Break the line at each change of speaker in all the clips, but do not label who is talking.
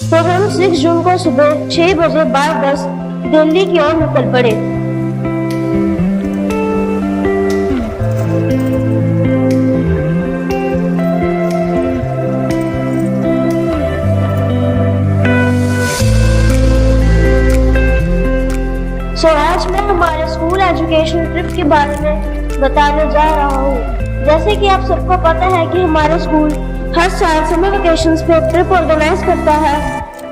तो हम 6 जून को सुबह 6 बजे बाय बस दिल्ली की ओर निकल पड़े। आज मैं हमारे स्कूल एजुकेशन ट्रिप के बारे में बताने जा रहा हूँ। जैसे कि आप सबको पता है कि हमारा स्कूल हर साल समर वेकेशंस पे ट्रिप ऑर्गेनाइज करता है,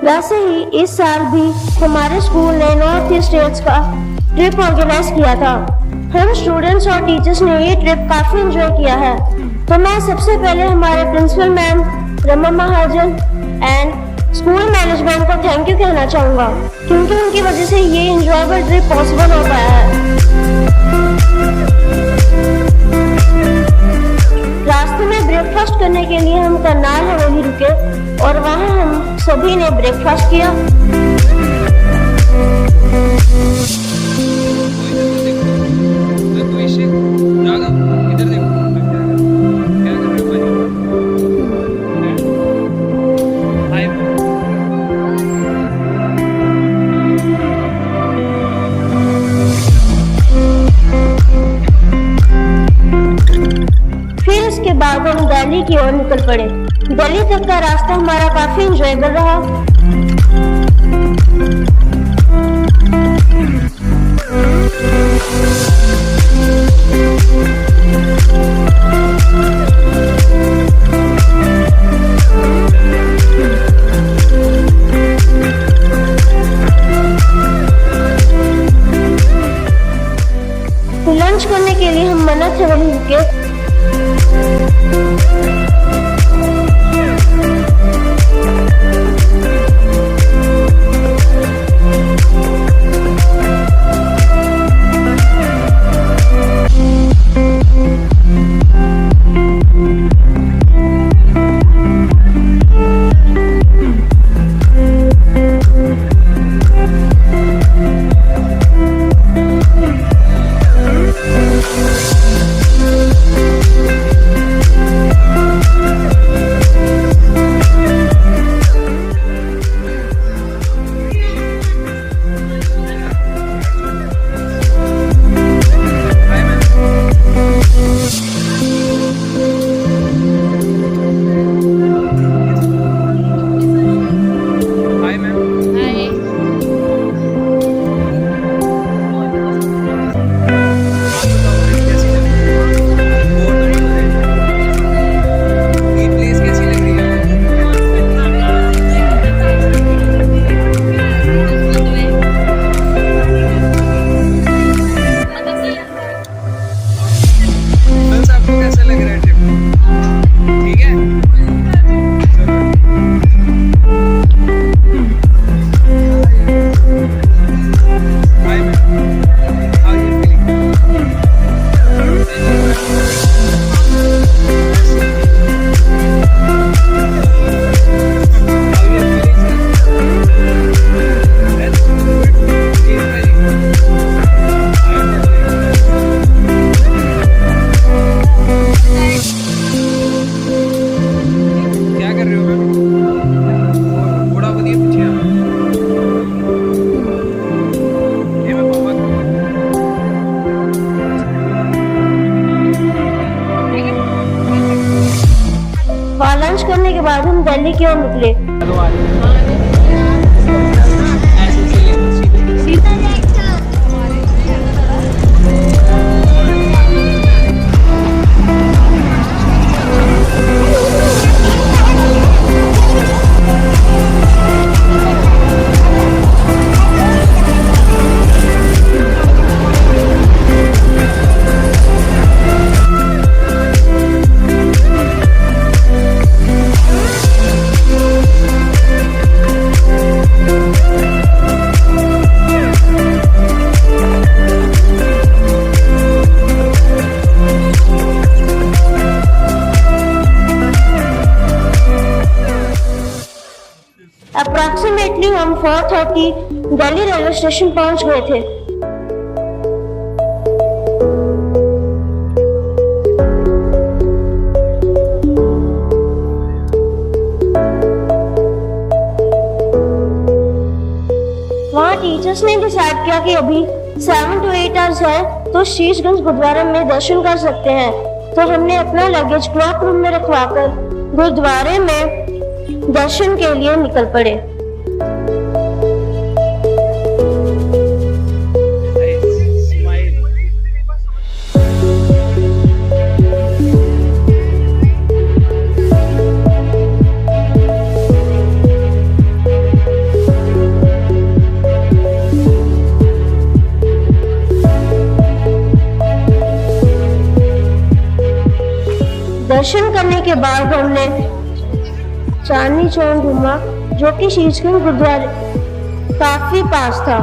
वैसे ही इस साल भी हमारे स्कूल ने नॉर्थ ईस्ट स्टेट्स का ट्रिप ऑर्गेनाइज किया था। हम स्टूडेंट्स और टीचर्स ने ये ट्रिप काफी एंजॉय किया है। तो मैं सबसे पहले हमारे principal ma'am Rama Mahajan and school management को थैंक यू कहना चाहूँगा, क्योंकि उनकी वजह से ये एंजॉयबल ट्रिप पॉसिबल हो पाया है। रास्ते में ब्रेकफास्ट करने के लिए हम करनाल हवेली रुके और वहाँ हम सभी ने ब्रेकफास्ट किया। उसके बाद हम दिल्ली की ओर निकल पड़े। दिल्ली तक का रास्ता हमारा काफी एंजॉयबल रहा। तो लंच करने के लिए हम मन्नत हवेली रुके। लंच करने के बाद हम दिल्ली की ओर निकले। अप्रॉक्सीमेटली हम 4:30 दिल्ली रेलवे स्टेशन पहुंच गए थे। वहाँ टीचर्स ने डिसाइड किया कि अभी 7 to 8 आवर्स है तो शीशगंज गुरुद्वारा में दर्शन कर सकते हैं। तो हमने अपना लगेज क्लॉक रूम में रखवाकर गुरुद्वारे में दर्शन के लिए निकल पड़े। दर्शन करने के बाद हमने चांदनी चौक घूमा, जो कि शीशगंज गुरुद्वारे काफी पास था।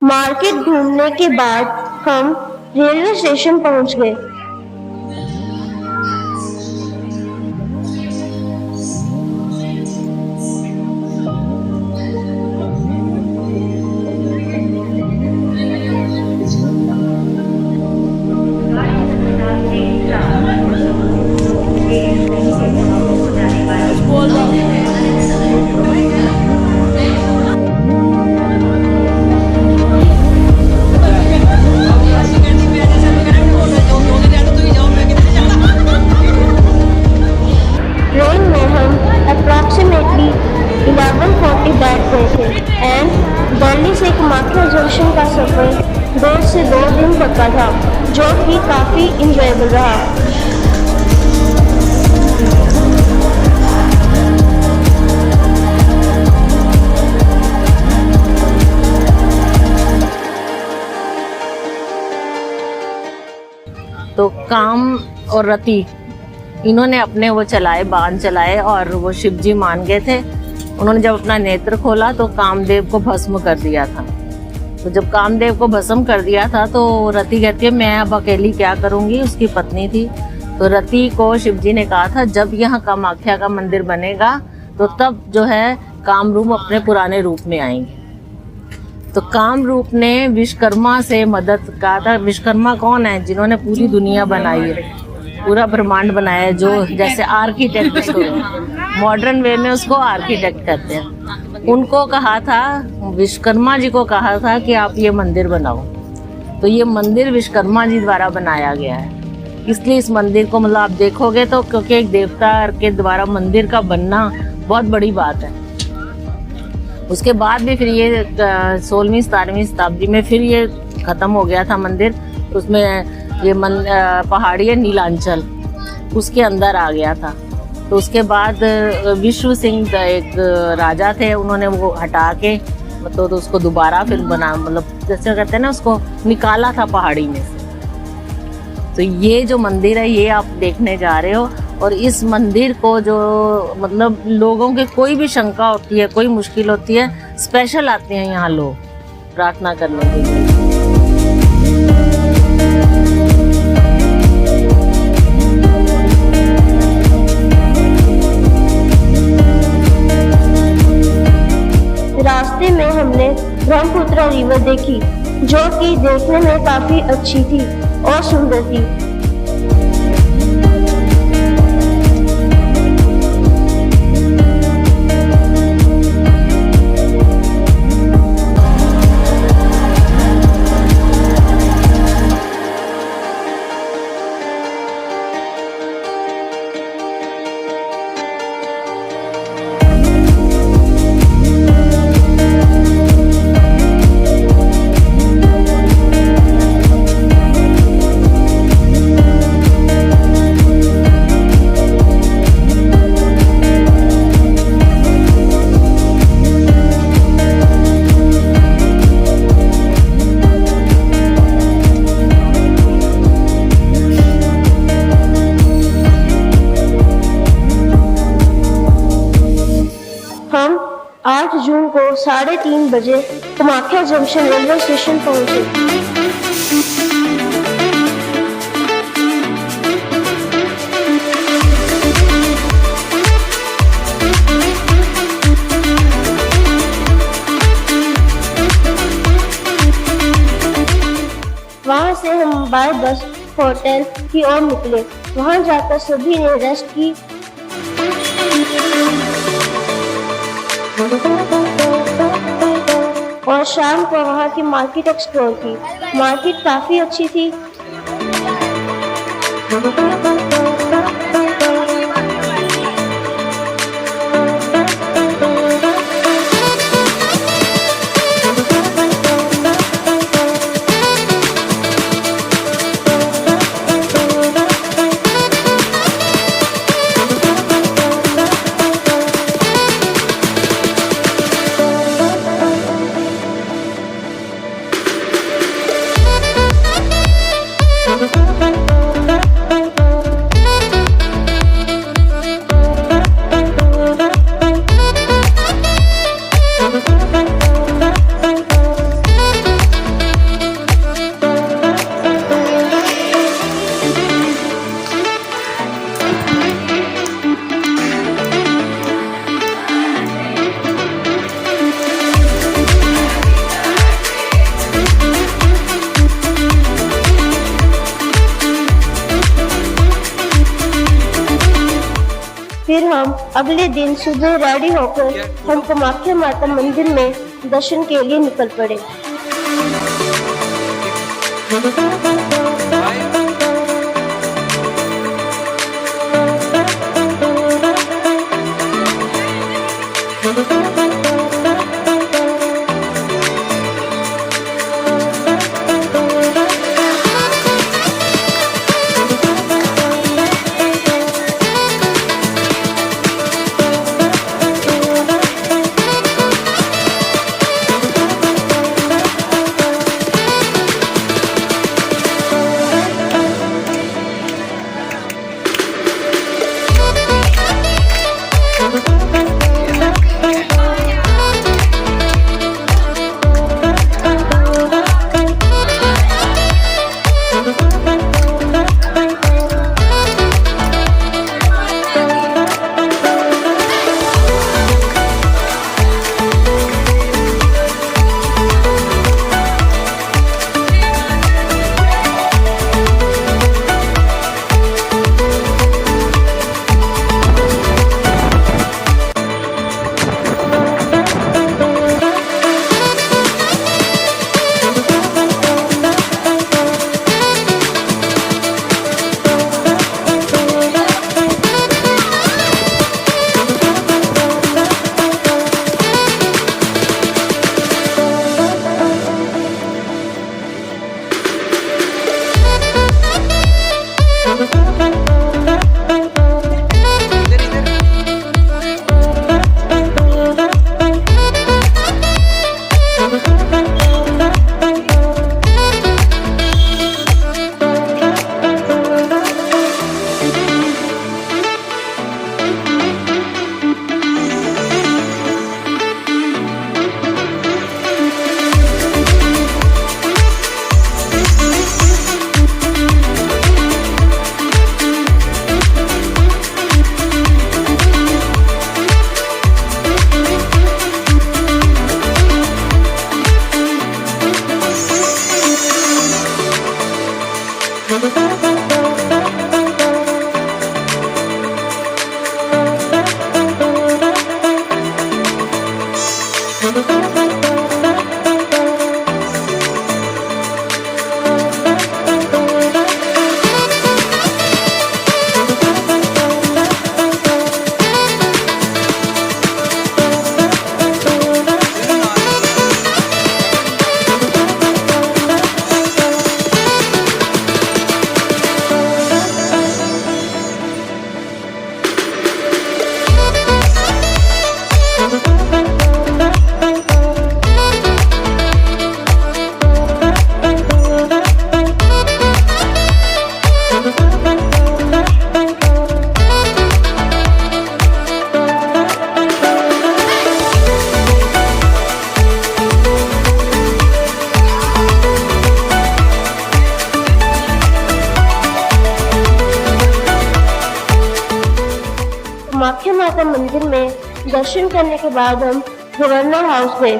मार्केट घूमने के बाद हम रेलवे स्टेशन पहुंच गए। अप्रॉक्सीमेटली 11:40 बैठ गए थे एंड दिल्ली से कामाख्या जंक्शन का सफर 2 से 2 दिन तक का था, जो कि काफी इंजॉयबल रहा।
तो काम और रति इन्होंने अपने वो चलाए, बाण चलाए और वो शिव जी मान गए थे। उन्होंने जब अपना नेत्र खोला तो कामदेव को भस्म कर दिया था। तो जब कामदेव को भस्म कर दिया था तो रति कहती है मैं अब अकेली क्या करूंगी, उसकी पत्नी थी। तो रति को शिव जी ने कहा था जब यहाँ कामाख्या का मंदिर बनेगा तो तब जो है कामरूप अपने पुराने रूप में आएंगे। तो कामरूप ने विश्वकर्मा से मदद कहा था। विश्वकर्मा कौन है? जिन्होंने पूरी दुनिया बनाई है, पूरा ब्रह्मांड बनाया है, जो जैसे आर्किटेक्ट उसको मॉडर्न वे में उसको आर्किटेक्ट कहते हैं। उनको कहा था, विश्वकर्मा जी को कहा था कि आप ये मंदिर बनाओ। तो ये मंदिर विश्वकर्मा जी द्वारा बनाया गया है। इसलिए इस मंदिर को मतलब आप देखोगे तो क्योंकि एक देवता के द्वारा मंदिर का बनना बहुत बड़ी बात है। उसके बाद भी फिर ये 16वीं 17वीं शताब्दी में फिर ये खत्म हो गया था मंदिर। उसमें ये पहाड़ी है नीलांचल, उसके अंदर आ गया था। तो उसके बाद विश्व सिंह एक राजा थे, उन्होंने वो हटा के मतलब तो उसको दोबारा फिर बना, मतलब जैसे कहते हैं ना, उसको निकाला था पहाड़ी में से। तो ये जो मंदिर है ये आप देखने जा रहे हो। और इस मंदिर को जो मतलब लोगों के कोई भी शंका होती है, कोई मुश्किल होती है, स्पेशल आते हैं यहाँ लोग प्रार्थना करने के लिए।
रास्ते में हमने ब्रह्मपुत्र रिवर देखी, जो कि देखने में काफी अच्छी थी और सुंदर थी। 3:30 बजे कामाख्या जंक्शन रेलवे स्टेशन पहुंचे। वहां से हम बाय बस होटल की ओर निकले। वहां जाकर सभी ने रेस्ट की और शाम को वहां की मार्केट एक्सप्लोर की। मार्केट काफी अच्छी थी। फिर हम अगले दिन सुबह रेडी होकर हम कामाख्या माता मंदिर में दर्शन के लिए निकल पड़े। माता मंदिर में दर्शन करने के बाद हम गवर्नर हाउस गए।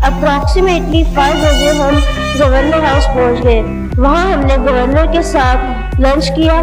अप्रॉक्सीमेटली 5 बजे हम गवर्नर हाउस पहुंच गए। वहां हमने गवर्नर के साथ लंच किया।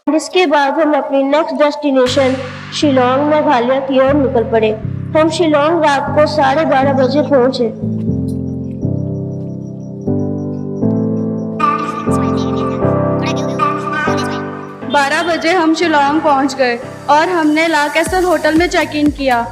इसके बाद हम अपनी नेक्स्ट डेस्टिनेशन शिलोंग मेघालय की ओर निकल पड़े। हम शिलोंग रात को 12:30 बजे पहुंचे।
बारह बजे हम शिलोंग पहुंच गए और हमने ला कैसल होटल में चेक इन किया।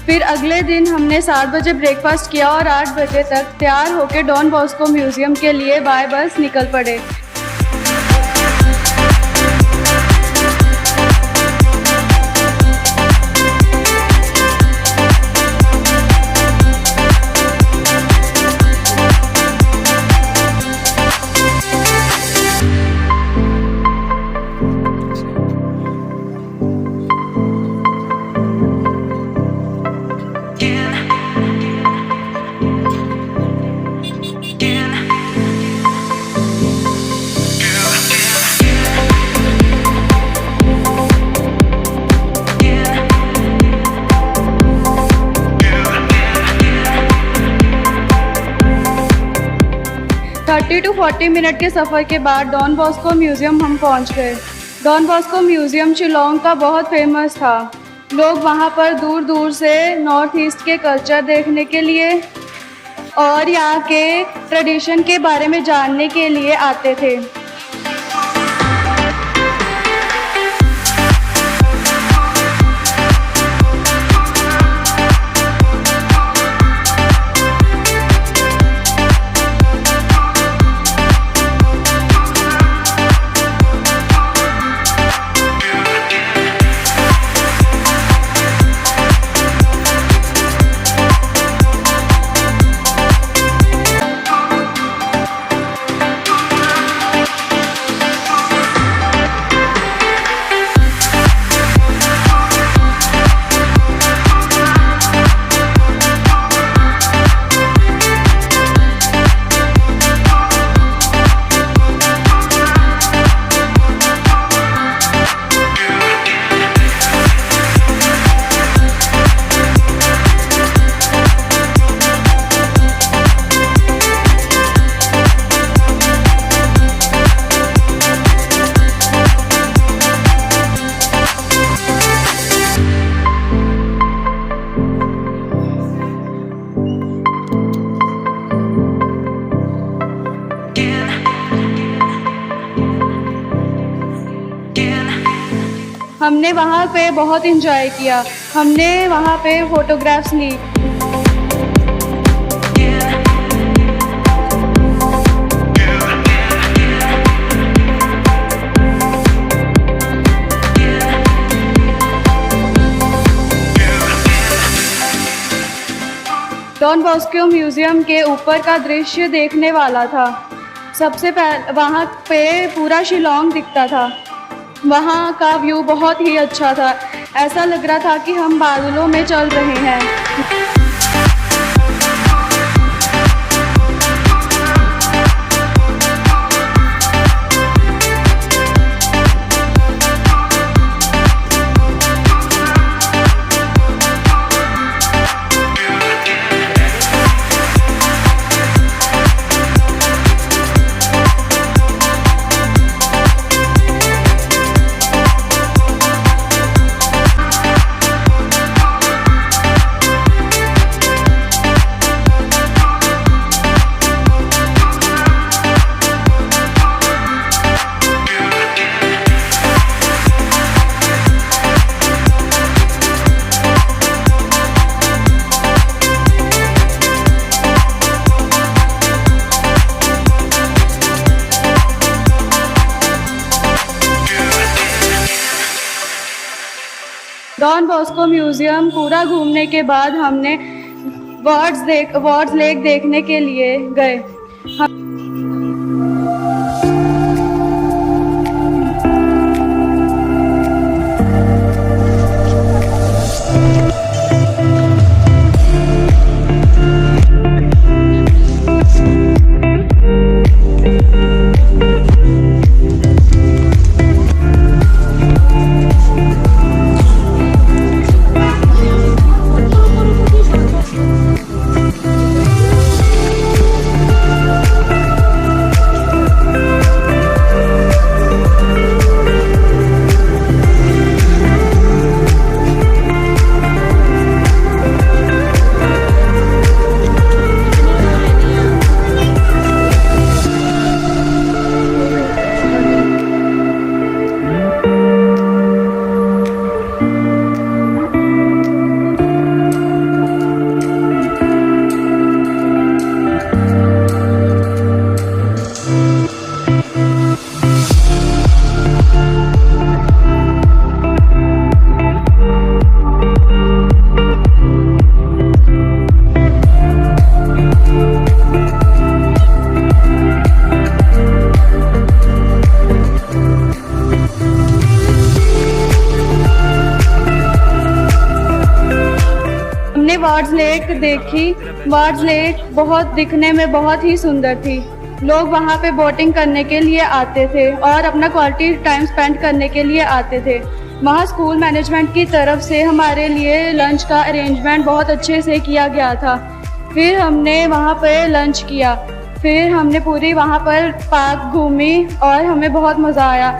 फिर अगले दिन हमने 7 बजे ब्रेकफास्ट किया और 8 बजे तक तैयार होकर डॉन बॉस्को म्यूजियम के लिए बाय बस निकल पड़े। टू 40 मिनट के सफ़र के बाद डॉन बॉस्को म्यूज़ियम हम पहुंच गए। डॉन बॉस्को म्यूज़ियम शिलोंग का बहुत फेमस था। लोग वहां पर दूर दूर से नॉर्थ ईस्ट के कल्चर देखने के लिए और यहाँ के ट्रेडिशन के बारे में जानने के लिए आते थे। हमने वहाँ पे बहुत इंजॉय किया। हमने वहाँ पे फ़ोटोग्राफ्स ली। डॉन बॉस्को म्यूज़ियम के ऊपर का दृश्य देखने वाला था। सबसे पहले वहाँ पे पूरा शिलोंग दिखता था। वहाँ का व्यू बहुत ही अच्छा था। ऐसा लग रहा था कि हम बादलों में चल रहे हैं। डॉन बॉस्को म्यूज़ियम पूरा घूमने के बाद हमने वार्ड्स लेक देखने के लिए गए। वार्ड्स लेक देखी। वार्ड्स लेक दिखने में बहुत ही सुंदर थी। लोग वहाँ पे बोटिंग करने के लिए आते थे और अपना क्वालिटी टाइम स्पेंड करने के लिए आते थे। वहाँ स्कूल मैनेजमेंट की तरफ से हमारे लिए लंच का अरेंजमेंट बहुत अच्छे से किया गया था। फिर हमने वहाँ पे लंच किया। फिर हमने पूरी वहाँ पर पार्क घूमी और हमें बहुत मज़ा आया।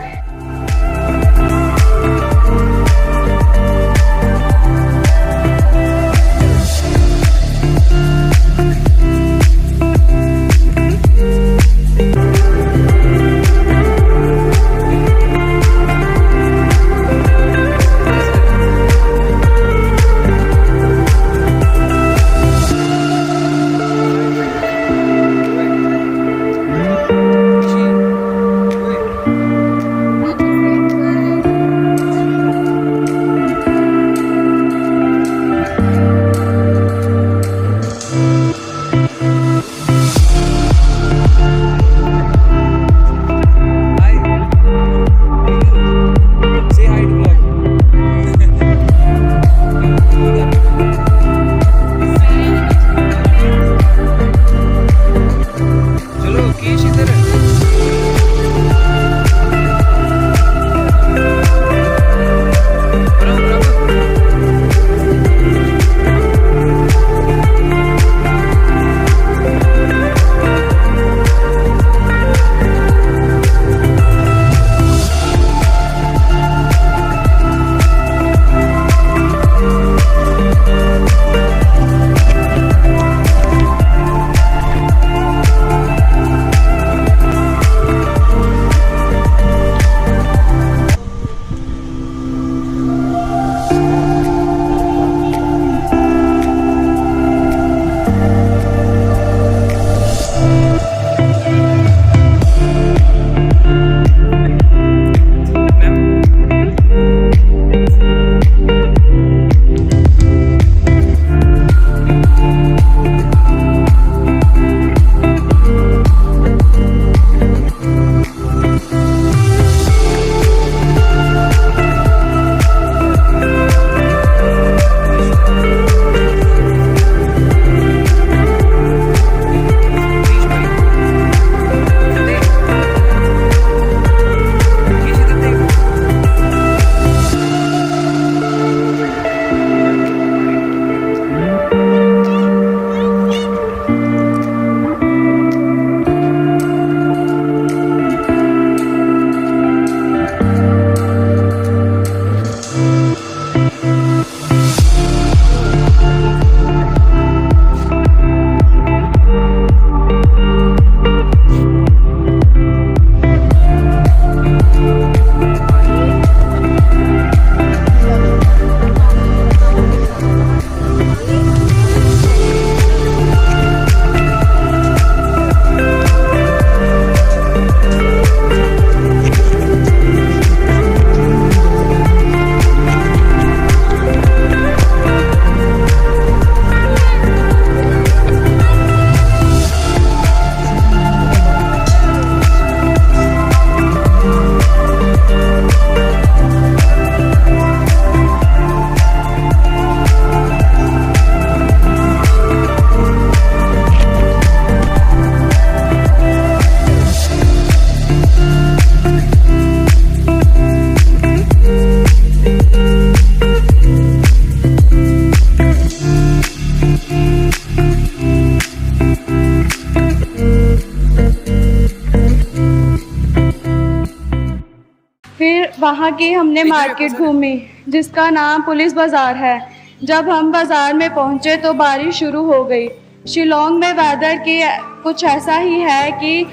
वहाँ की हमने मार्केट घूमी जिसका नाम पुलिस बाज़ार है। जब हम बाज़ार में पहुँचे तो बारिश शुरू हो गई। शिलोंग में वेदर की कुछ ऐसा ही है कि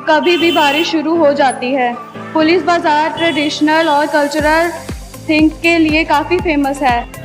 कभी भी बारिश शुरू हो जाती है। पुलिस बाज़ार ट्रेडिशनल और कल्चरल थिंग्स के लिए काफ़ी फेमस है।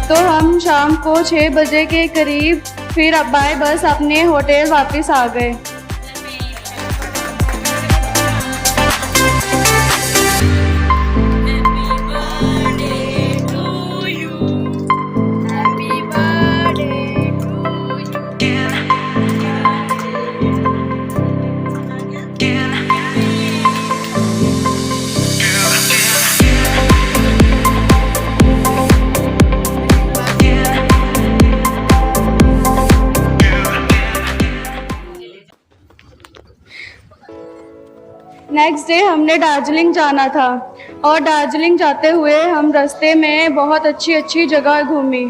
तो हम शाम को 6 बजे के करीब फिर बाय बस अपने होटल वापस आ गए। नेक्स्ट डे हमने दार्जिलिंग जाना था और दार्जिलिंग जाते हुए हम रास्ते में बहुत अच्छी अच्छी जगह घूमी।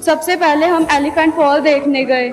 सबसे पहले हम एलिफेंट फॉल देखने गए।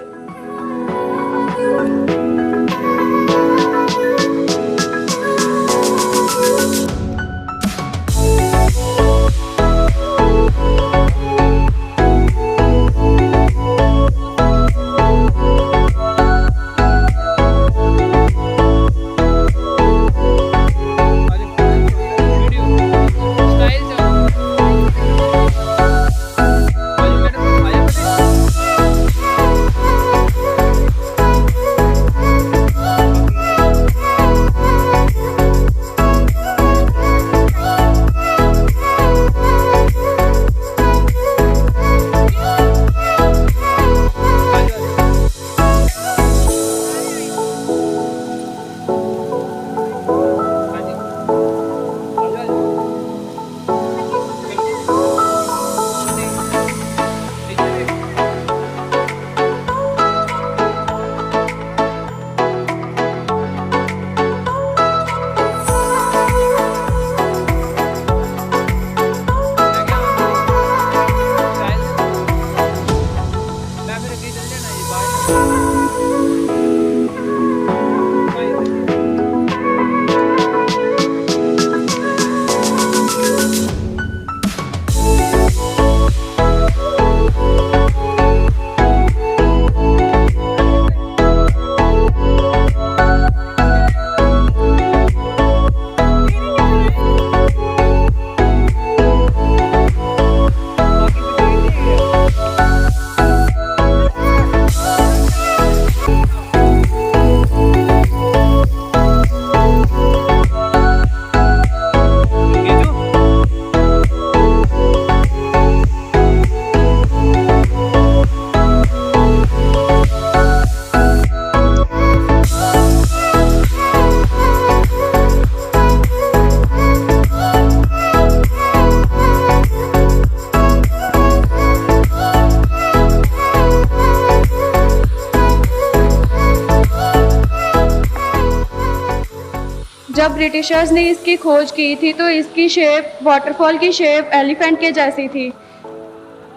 जब ब्रिटिशर्स ने इसकी खोज की थी तो इसकी शेप वाटरफॉल की शेप एलिफेंट के जैसी थी,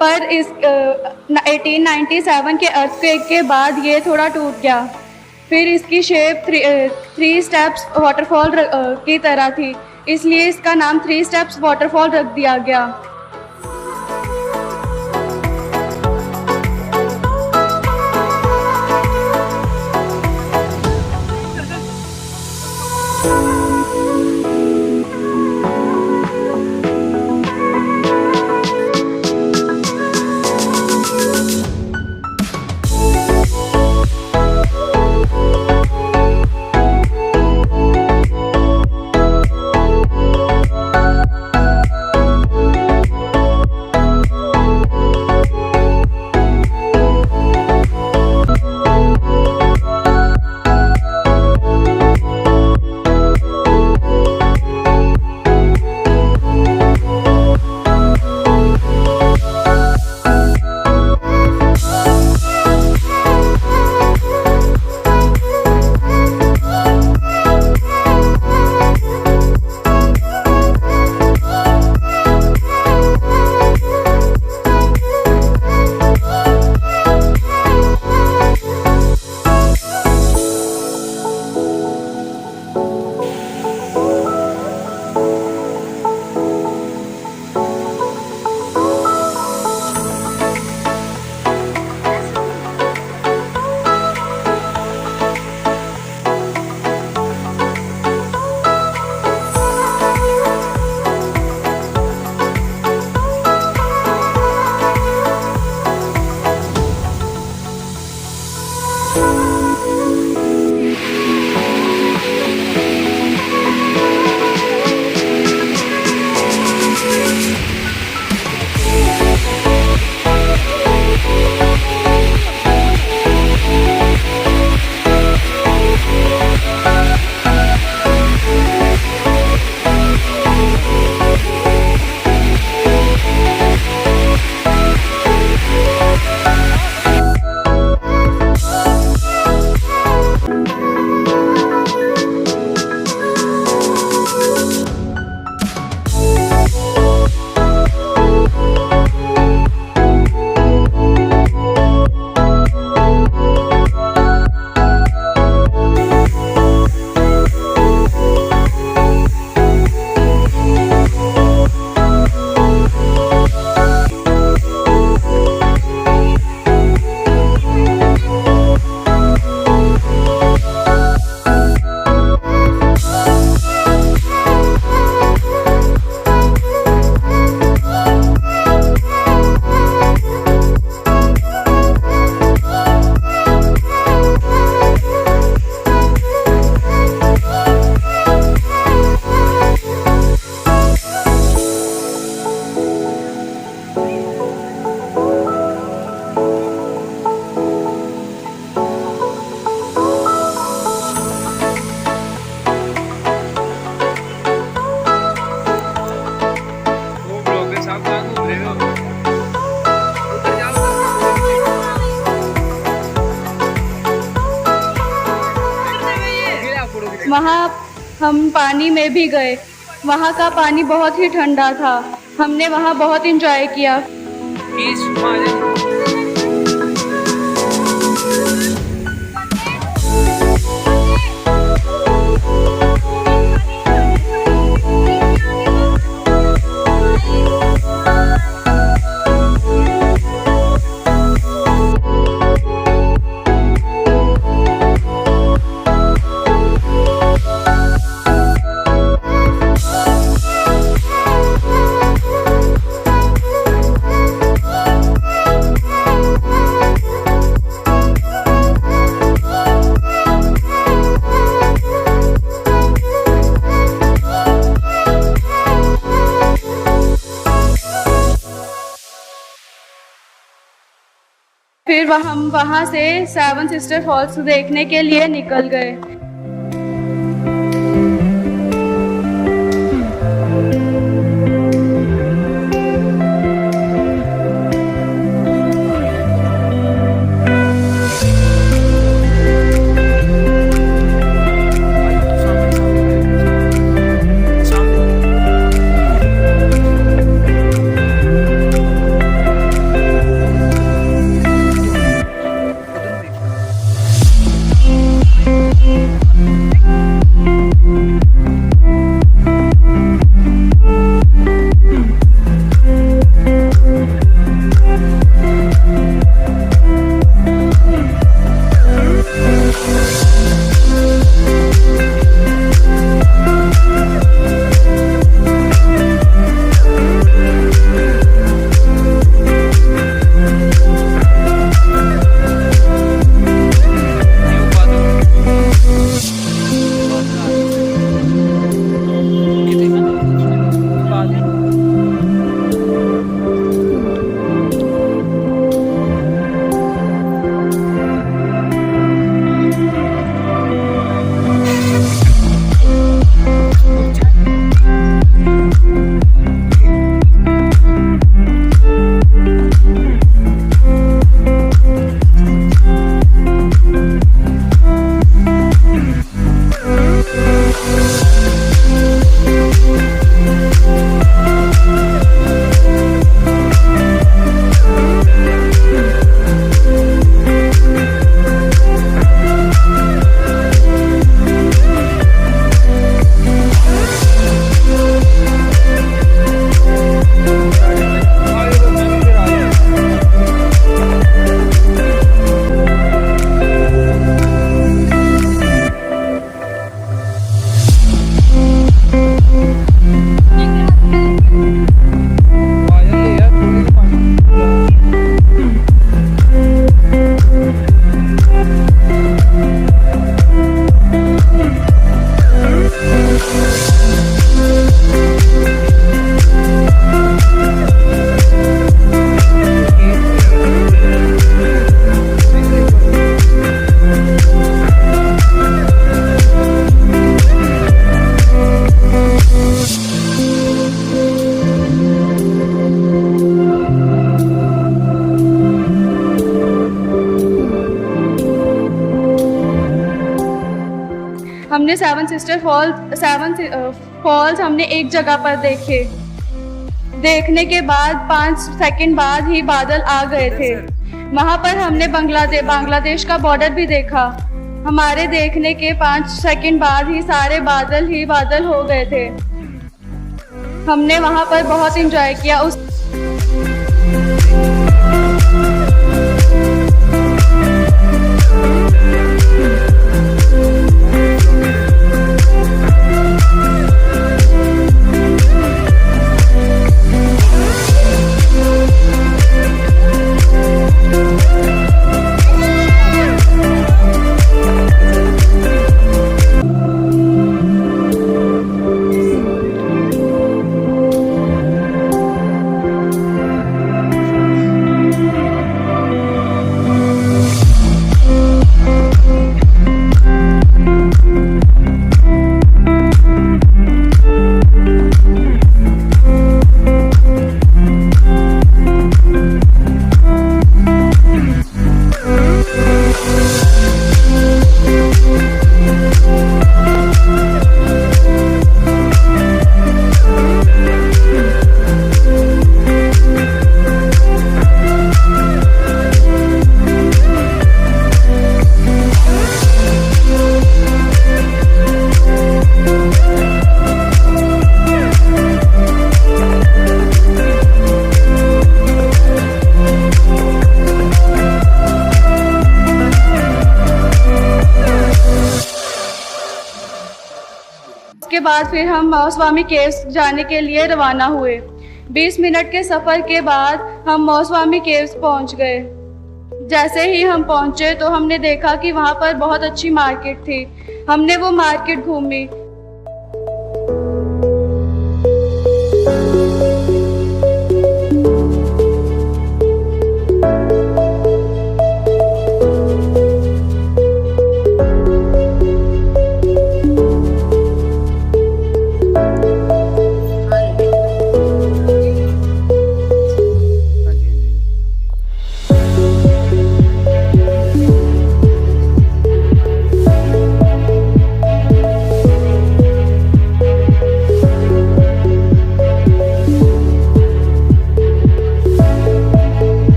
पर इस 1897 के अर्थक्वेक के बाद ये थोड़ा टूट गया। फिर इसकी शेप 3 स्टेप्स वाटरफॉल की तरह थी, इसलिए इसका नाम 3 स्टेप्स वाटरफॉल रख दिया गया। वहाँ हम पानी में भी गए। वहाँ का पानी बहुत ही ठंडा था। हमने वहाँ बहुत एंजॉय किया। फिर हम वहाँ से सेवन सिस्टर फॉल्स देखने के लिए निकल गए। हमने सेवन सिस्टर फॉल्स हमने एक जगह पर देखे। देखने के बाद 5 सेकंड बाद ही बादल आ गए थे। वहाँ पर हमने बांग्लादेश का बॉर्डर भी देखा। हमारे देखने के 5 सेकंड बाद ही सारे बादल ही बादल हो गए थे। हमने वहाँ पर बहुत एंजॉय किया। बाद फिर हम मौसवामी केव्स जाने के लिए रवाना हुए। 20 मिनट के सफ़र के बाद हम मौसवामी केव्स पहुंच गए। जैसे ही हम पहुंचे तो हमने देखा कि वहाँ पर बहुत अच्छी मार्केट थी। हमने वो मार्केट घूमी।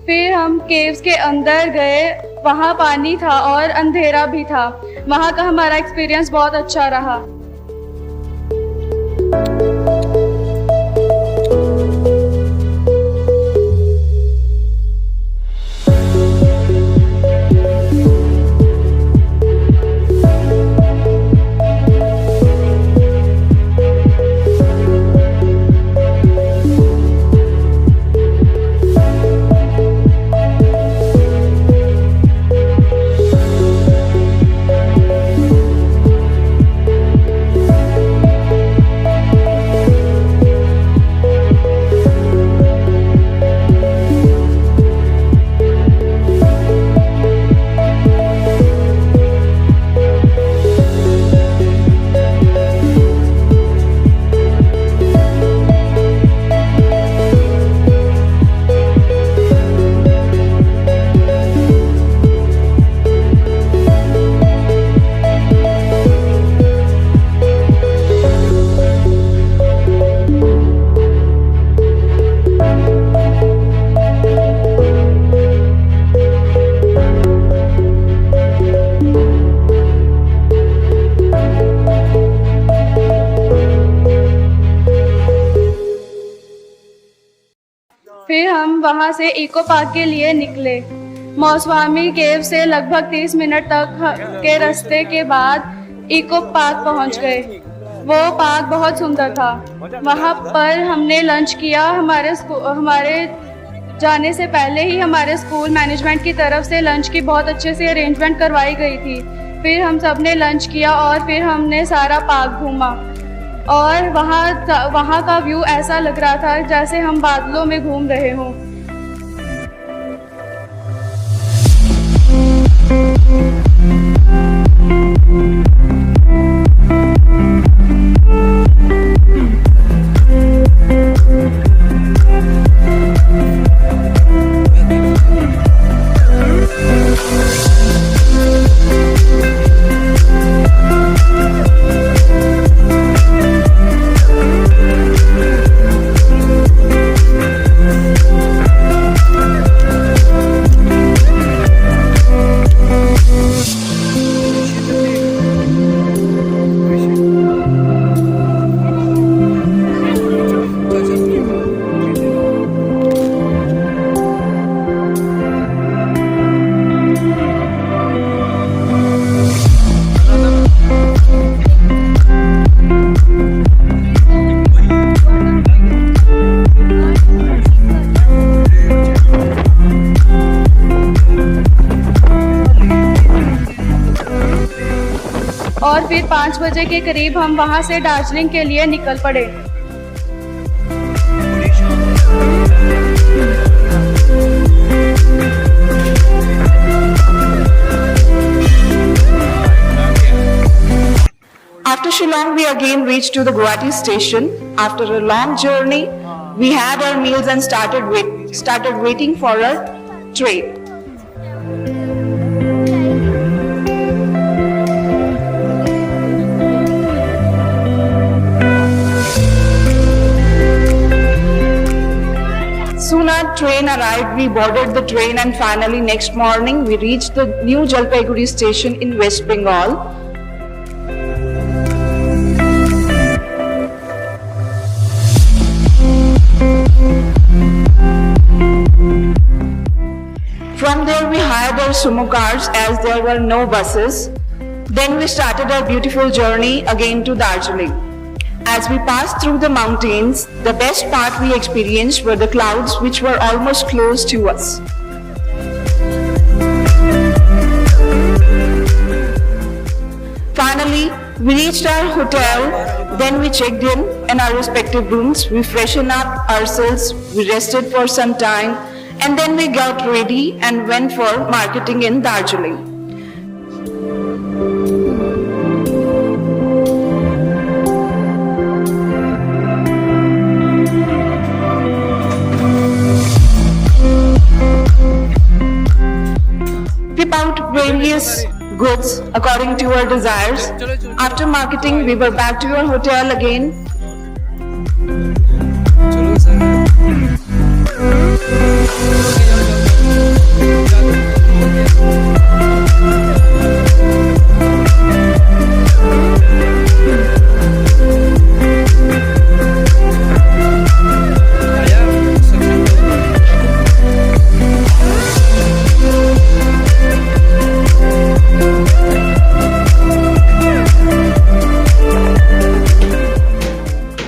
फिर हम केव्स के अंदर गए। वहाँ पानी था और अंधेरा भी था। वहाँ का हमारा एक्सपीरियंस बहुत अच्छा रहा। फिर हम वहाँ से इको पार्क के लिए निकले। मौसवामी केव से लगभग 30 मिनट तक के रास्ते के बाद इको पार्क पहुँच गए। वो पार्क बहुत सुंदर था। वहाँ पर हमने लंच किया। हमारे जाने से पहले ही हमारे स्कूल मैनेजमेंट की तरफ से लंच की बहुत अच्छे से अरेंजमेंट करवाई गई थी। फिर हम सब ने लंच किया और फिर हमने सारा पार्क घूमा और वहाँ का व्यू ऐसा लग रहा था जैसे हम बादलों में घूम रहे हों। और फिर 5 बजे के करीब हम वहाँ से दार्जिलिंग के लिए निकल पड़े।
After Shillong, we again reached to the Guwahati station. After a long journey, we had our meals and started waiting for our train. our train arrived, we boarded the train, and finally next morning we reached the New Jalpaiguri station in West Bengal. From there we hired our sumo cars as there were no buses. Then we started our beautiful journey again to Darjeeling. As we passed through the mountains, the best part we experienced were the clouds which were almost close to us. Finally, we reached our hotel, then we checked in our respective rooms, we freshened up ourselves, we rested for some time, and then we got ready and went for marketing in Darjeeling. We bought various goods according to our desires. After marketing, we were back to our hotel again.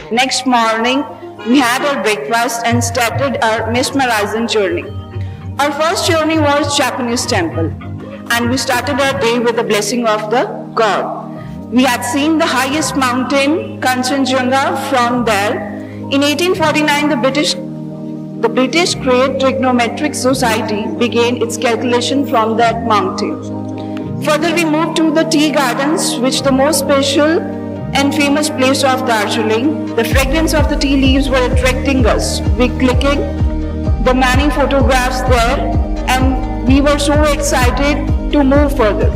Next morning, we had our breakfast and started our mesmerizing journey. Our first journey was Japanese temple, and we started our day with the blessing of the god. We had seen the highest mountain, Kanchenjunga, from there. In 1849, the British Great Trigonometric Society began its calculation from that mountain. Further, we moved to the tea gardens, which the most special and famous place of Darjeeling. The fragrance of the tea leaves were attracting us. We clicking the many photographs there, and we were so excited to move further.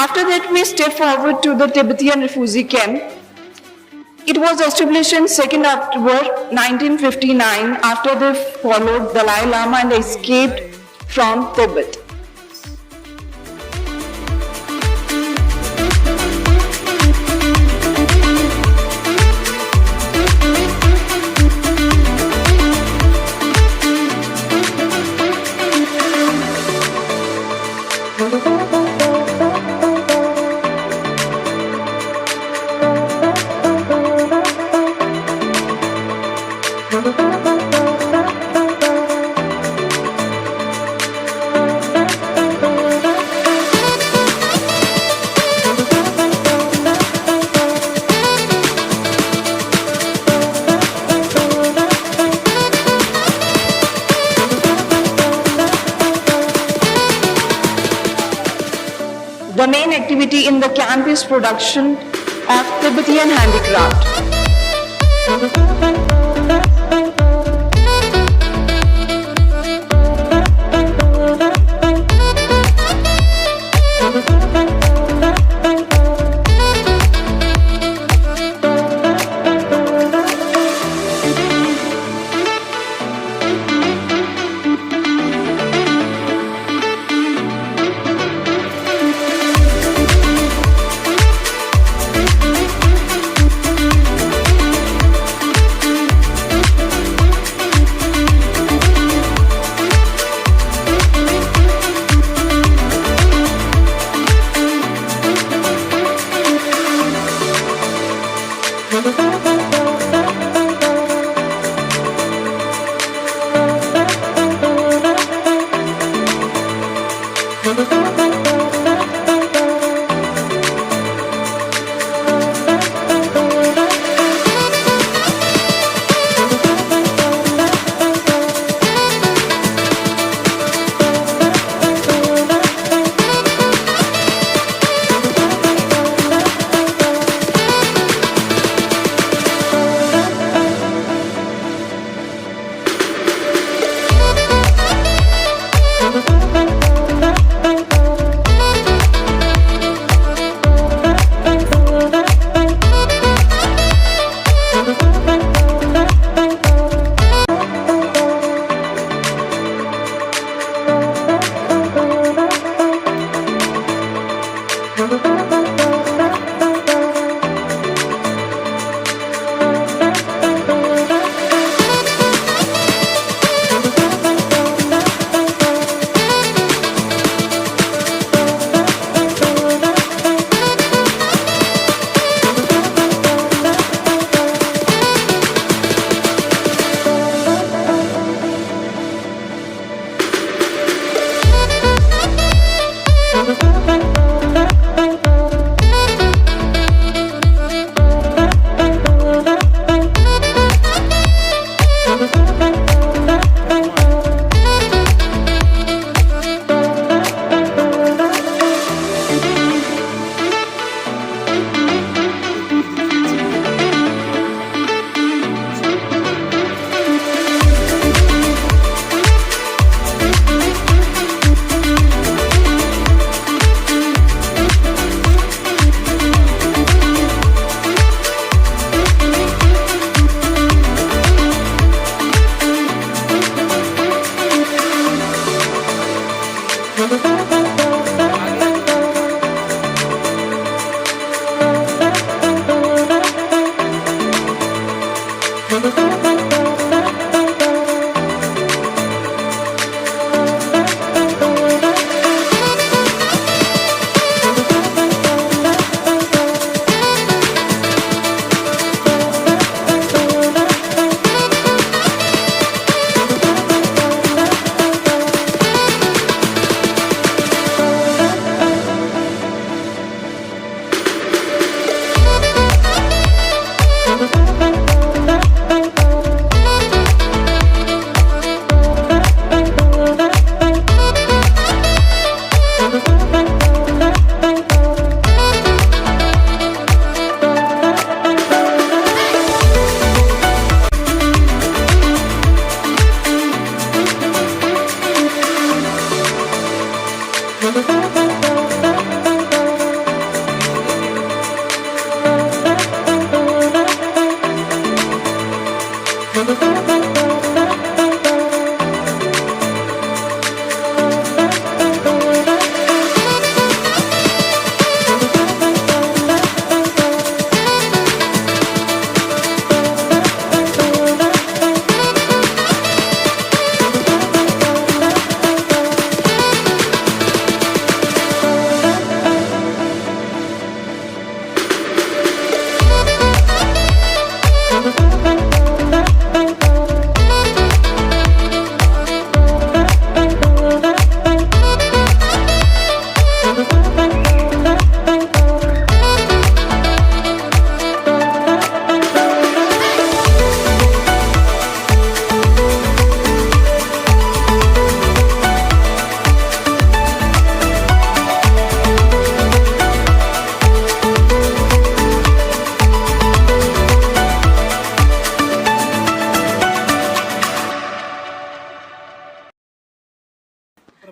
After that, we stepped forward to the Tibetan refugee camp. It was established on 2nd October 1959 after they followed Dalai Lama and escaped from Tibet. The main activity in the camp is production of Tibetan handicraft.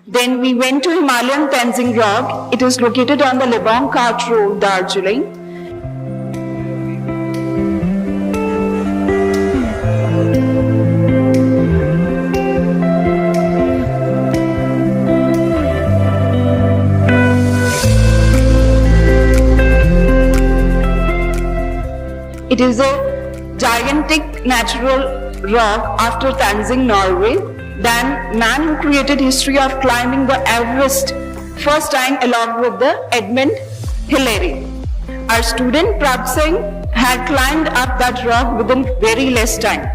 Then we went to Himalayan Tenzing Rock. It is located on the Lebong Kart Road, Darjeeling. It is a gigantic natural rock after Tenzing, Norway. Then man who created history of climbing the Everest first time along with the Edmund Hillary. Our student Prabh Singh had climbed up that rock within very less time.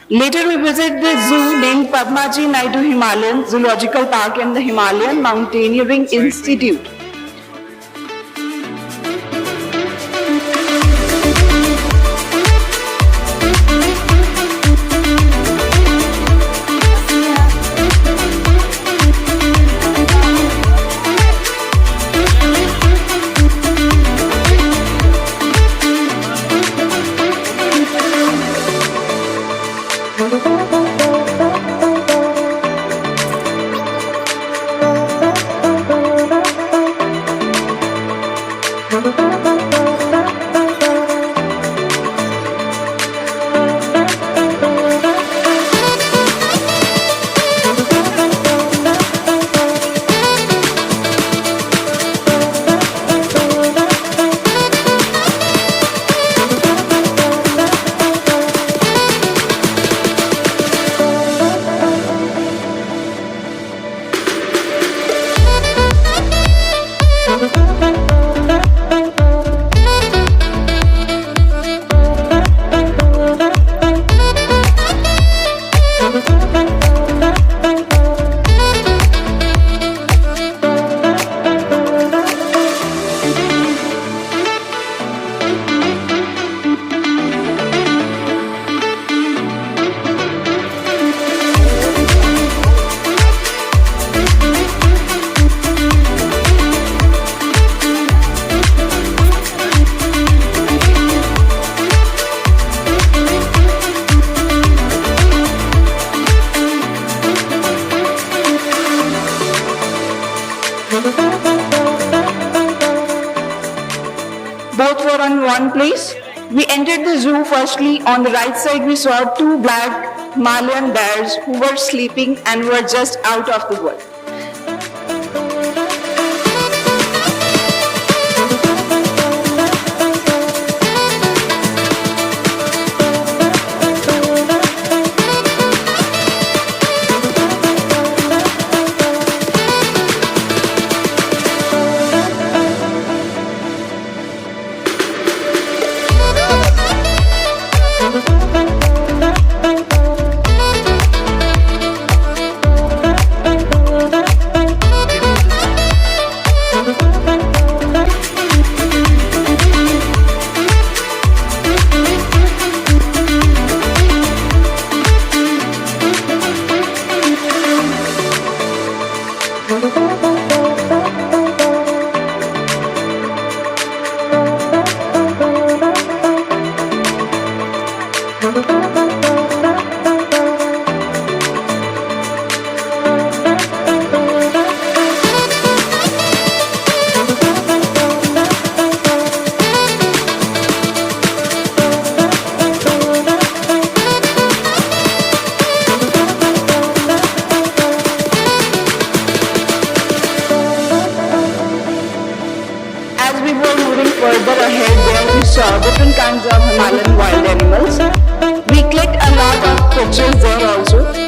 Later we visit the zoo named Padmaji Naidu Himalayan Zoological Park and the Himalayan Mountaineering Institute. Both were on one place. We entered the zoo. Firstly, on the right side, we saw two black Himalayan bears who were sleeping and were just out of the world. saw different kinds of Himalayan wild animals. We clicked a lot of pictures there also.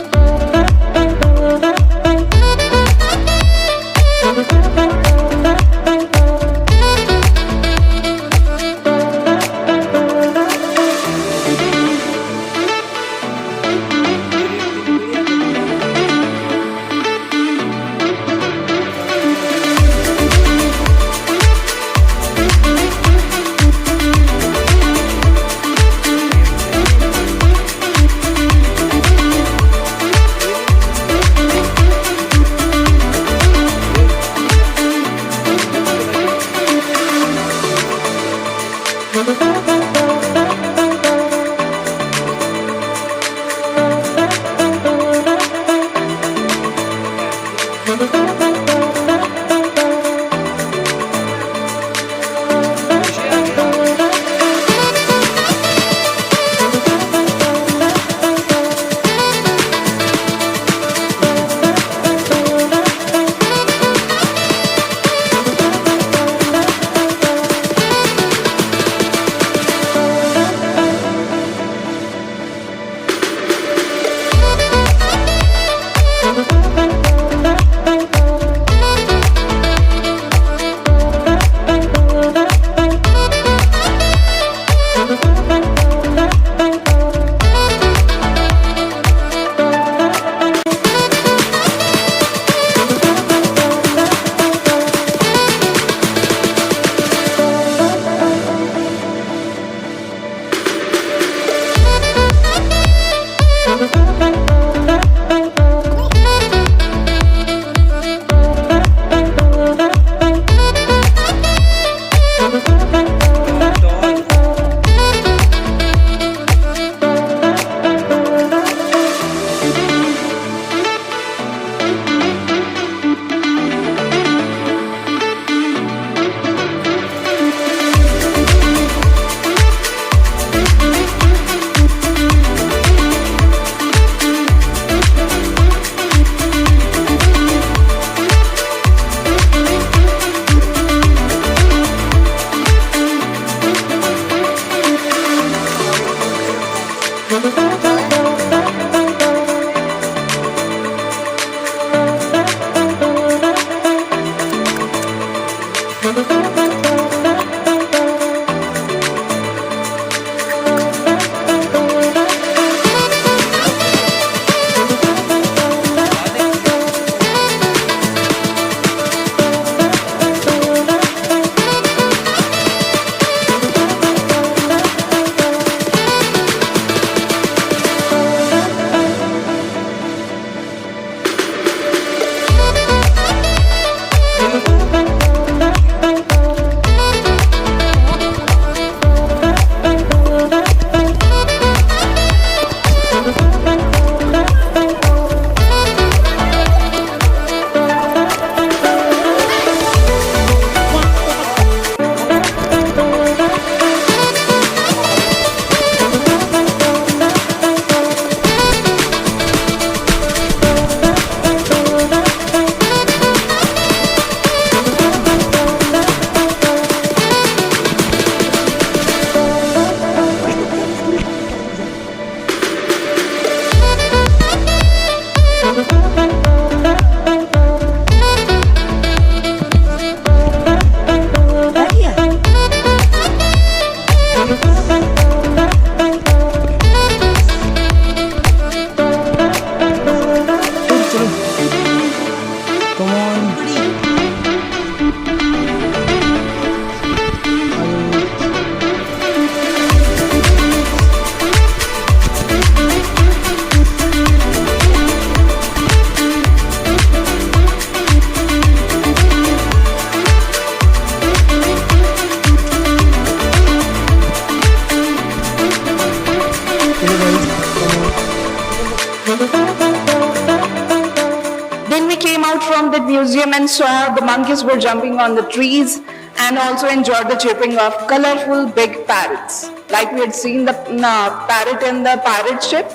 From the museum and saw the monkeys were jumping on the trees and also enjoyed the chirping of colorful big parrots. Like we had seen the parrot in the pirate ship,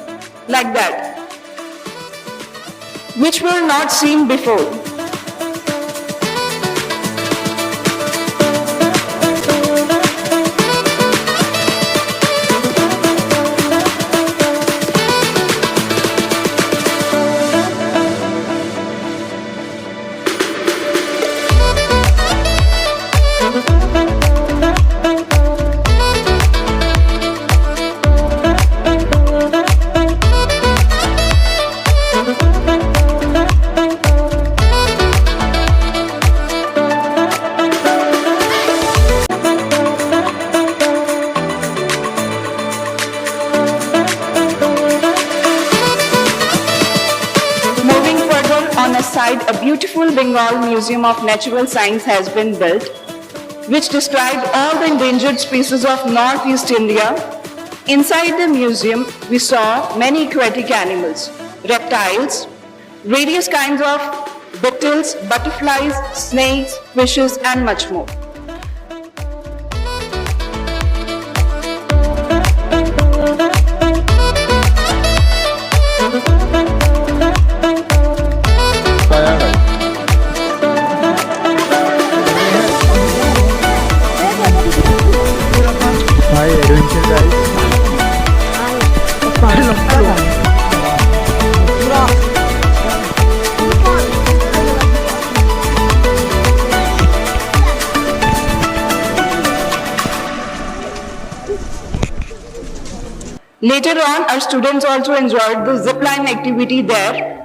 like that, which were not seen before. side, a beautiful Bengal Museum of Natural Science has been built, which described all the endangered species of Northeast India. Inside the museum, we saw many aquatic animals, reptiles, various kinds of beetles, butterflies, snakes, fishes, and much more.
Hi, adventure guys.
Later on, our students also enjoyed the zipline activity there.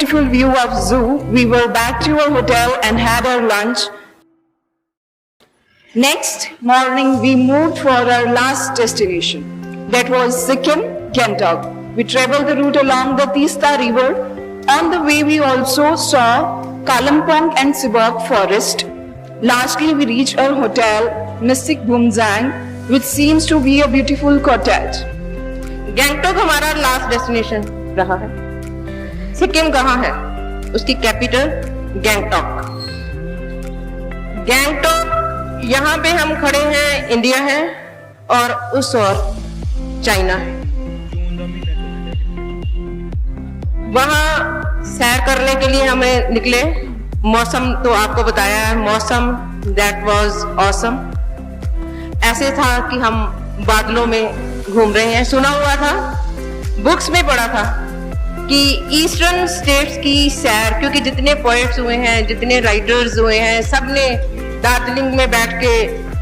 beautiful view of zoo, we were back to our hotel and had our lunch. Next morning, we moved for our last destination. That was Sikkim, Gangtok. We traveled the route along the Tista River. On the way, we also saw Kalimpong and Sibok Forest. Lastly, we reached our hotel, Mystic Bumzang, which seems to be a beautiful cottage.
Gangtok हमारा last destination रहा है। सिक्किम कहाँ है? उसकी capital Gangtok. Gangtok यहाँ पे हम खड़े हैं, इंडिया है और उस ओर चाइना है। वहाँ सैर करने के लिए हमें निकले। मौसम तो आपको बताया है, मौसम दैट वाज ऑसम। ऐसे था कि हम बादलों में घूम रहे हैं। सुना हुआ था, बुक्स में पढ़ा था कि ईस्टर्न स्टेट्स की सैर, क्योंकि जितने पोएट्स हुए हैं, जितने राइटर्स हुए हैं, सब ने दार्जिलिंग में बैठ के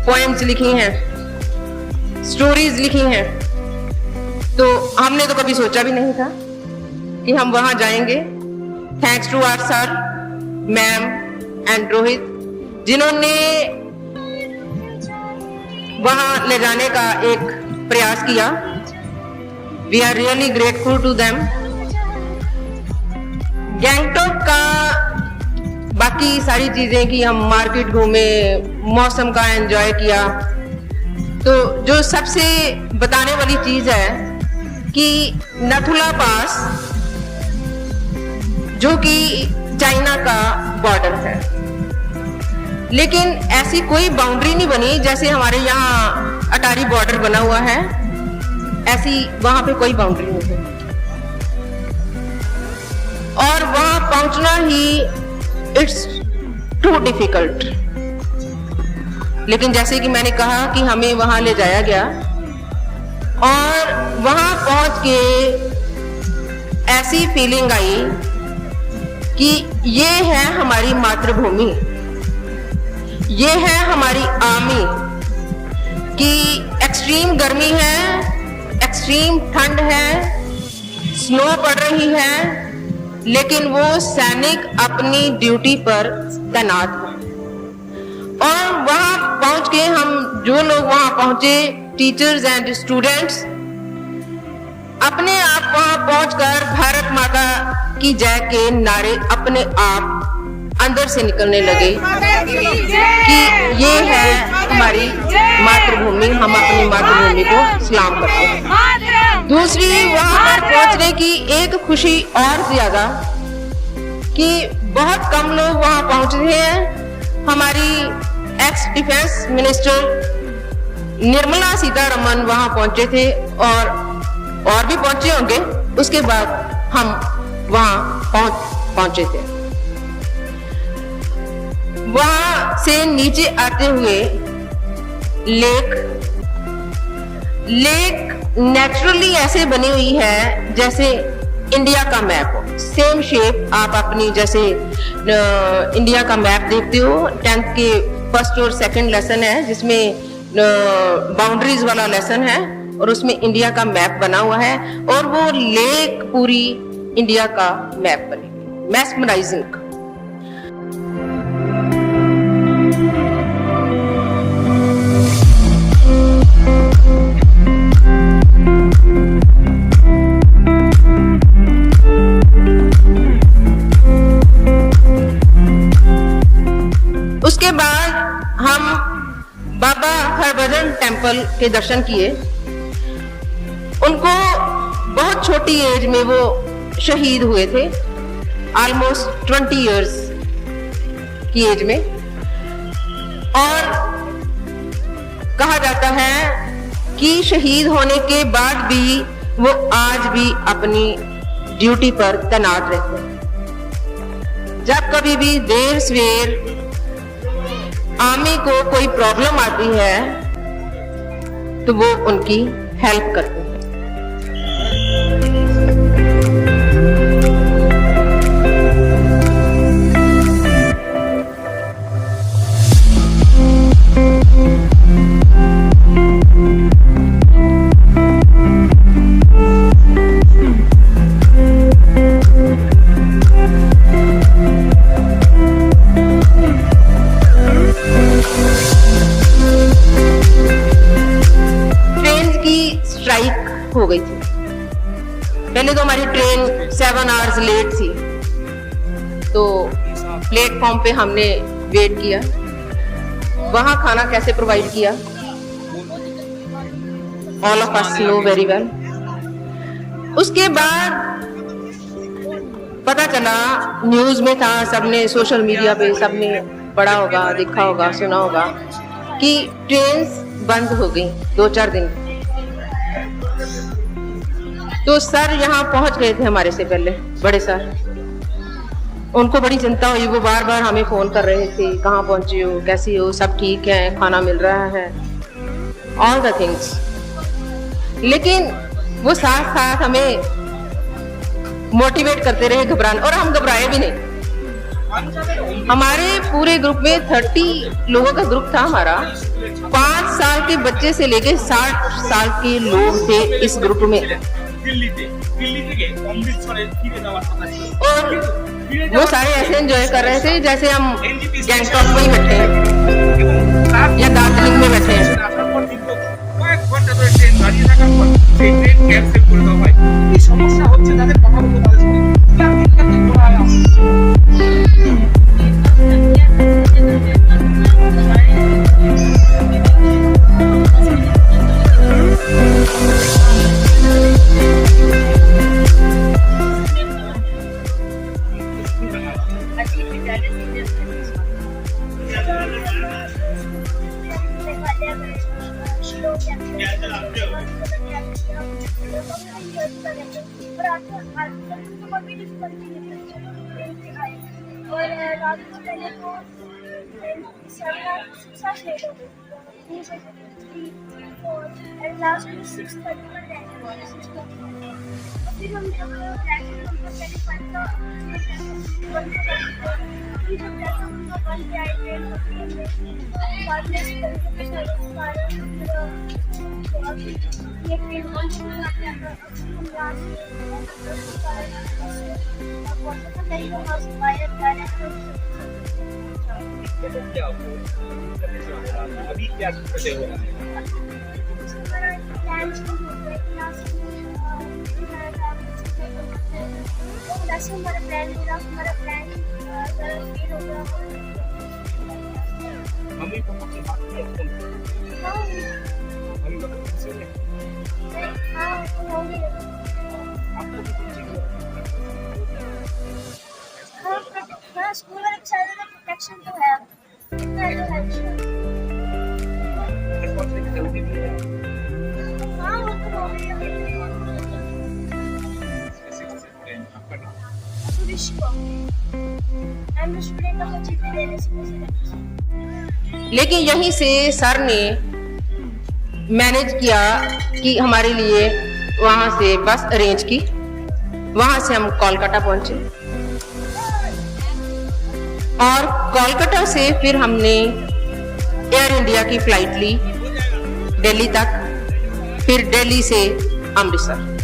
पोएम्स लिखी हैं, स्टोरीज लिखी हैं। तो हमने तो कभी सोचा भी नहीं था कि हम वहां जाएंगे। Thanks to our sir, ma'am and Rohit, जिन्होंने वहां ले जाने का एक प्रयास किया। We are really grateful to them. Gangtok का बाकी सारी चीजें कि हम मार्केट घूमे, मौसम का एंजॉय किया। तो जो सबसे बताने वाली चीज है कि नथुला पास, जो कि चाइना का बॉर्डर है, लेकिन ऐसी कोई बाउंड्री नहीं बनी जैसे हमारे यहाँ अटारी बॉर्डर बना हुआ है, ऐसी वहां पे कोई बाउंड्री नहीं है। और वहां पहुंचना ही इट्स टू डिफिकल्ट। लेकिन जैसे कि मैंने कहा कि हमें वहां ले जाया गया और वहां पहुंच के ऐसी फीलिंग आई कि ये है हमारी मातृभूमि, ये है हमारी आर्मी। कि एक्सट्रीम गर्मी है, एक्सट्रीम ठंड है, स्नो पड़ रही है, लेकिन वो सैनिक अपनी ड्यूटी पर तैनात है। और वहां पहुंच के हम जो लोग वहां पहुंचे, टीचर्स एंड स्टूडेंट्स, अपने आप वहां पहुंचकर भारत माता की जय के नारे अपने आप अंदर से निकलने लगे कि ये है हमारी मातृभूमि, हम अपनी मातृभूमि को सलाम करते हैं। दूसरी वहां पर पहुंचने की एक खुशी और ज्यादा कि बहुत कम लोग वहां पहुंच रहे हैं। हमारी x defence minister Nirmala Sitharaman वहां पहुंचे थे और भी पहुंचे होंगे। उसके बाद हम वहां पहुंचे थे। वहां से नीचे आते हुए लेक नेचुरली ऐसे बनी हुई है जैसे इंडिया का मैप हो, सेम शेप। आप अपनी जैसे इंडिया का मैप देखते हो, 10th के फर्स्ट और सेकंड लेसन है जिसमें बाउंड्रीज वाला लेसन है और उसमें इंडिया का मैप बना हुआ है और वो लेक पूरी इंडिया का मैप बनी, मैस्मराइजिंग। उसके बाद हम बाबा हरभजन टेम्पल के दर्शन किए। उनको बहुत छोटी एज में वो शहीद हुए थे, ऑलमोस्ट 20 इयर्स की एज में। और कहा जाता है कि शहीद होने के बाद भी वो आज भी अपनी ड्यूटी पर तैनात रहते हैं। जब कभी भी देर सवेर आर्मी को कोई प्रॉब्लम आती है तो वो उनकी हेल्प करते हैं। स्ट्राइक हो गई थी। पहले तो हमारी ट्रेन 7 आवर्स लेट थी, तो प्लेटफॉर्म पे हमने वेट किया। वहां खाना कैसे प्रोवाइड किया, all of us know very well. उसके बाद पता चला, न्यूज में था, सबने सोशल मीडिया पे सबने पढ़ा होगा, देखा होगा, सुना होगा कि ट्रेन्स बंद हो गई 2-4 दिन। तो सर यहाँ पहुंच गए थे हमारे से पहले, बड़े सर। उनको बड़ी चिंता हुई, वो बार बार हमें फोन कर रहे थे, कहाँ पहुंचे हो, कैसी हो, सब ठीक है, खाना मिल रहा है, ऑल द थिंग्स। लेकिन वो साथ साथ हमें मोटिवेट करते रहे घबराने, और हम घबराए भी नहीं। हमारे पूरे ग्रुप में 30 लोगों का ग्रुप था हमारा। 5 साल के बच्चे से लेके 60 साल के लोग थे इस ग्रुप में। और वो सारे ऐसे एंजॉय कर रहे थे जैसे हम गैंगटॉक में ही बैठे हैं या दार्जिलिंग में बैठे हैं।
সমস্যা হচ্ছে তাদের কথা বলতে তাদের
और रात को पहले तो 7 लेट हो गई, एंड लास्ट में 6:30 पर लैंड हुआ। फिर हम जब पहले फन का फिर जब जैसा उनका बन गया बाद में ये ट्रेन बंद हो गया।
अभी क्या करते हो?
हमारा प्लान
मम्मी पापा से बात करो, मम्मी पापा से आपको भी कुछ चाहिए?
हाँ, स्कूल वाले सारे का प्रोटेक्शन तो है।
घर पहुंचने की जल्दी भी है।
हाँ, वो तो हो गया।
आपका नाम?
I'm a student of GPA।
लेकिन यहीं से सर ने मैनेज किया कि हमारे लिए वहाँ से बस अरेंज की। वहाँ से हम कोलकाता पहुँचे और कोलकाता से फिर हमने एयर इंडिया की फ्लाइट ली दिल्ली तक, फिर दिल्ली से अमृतसर।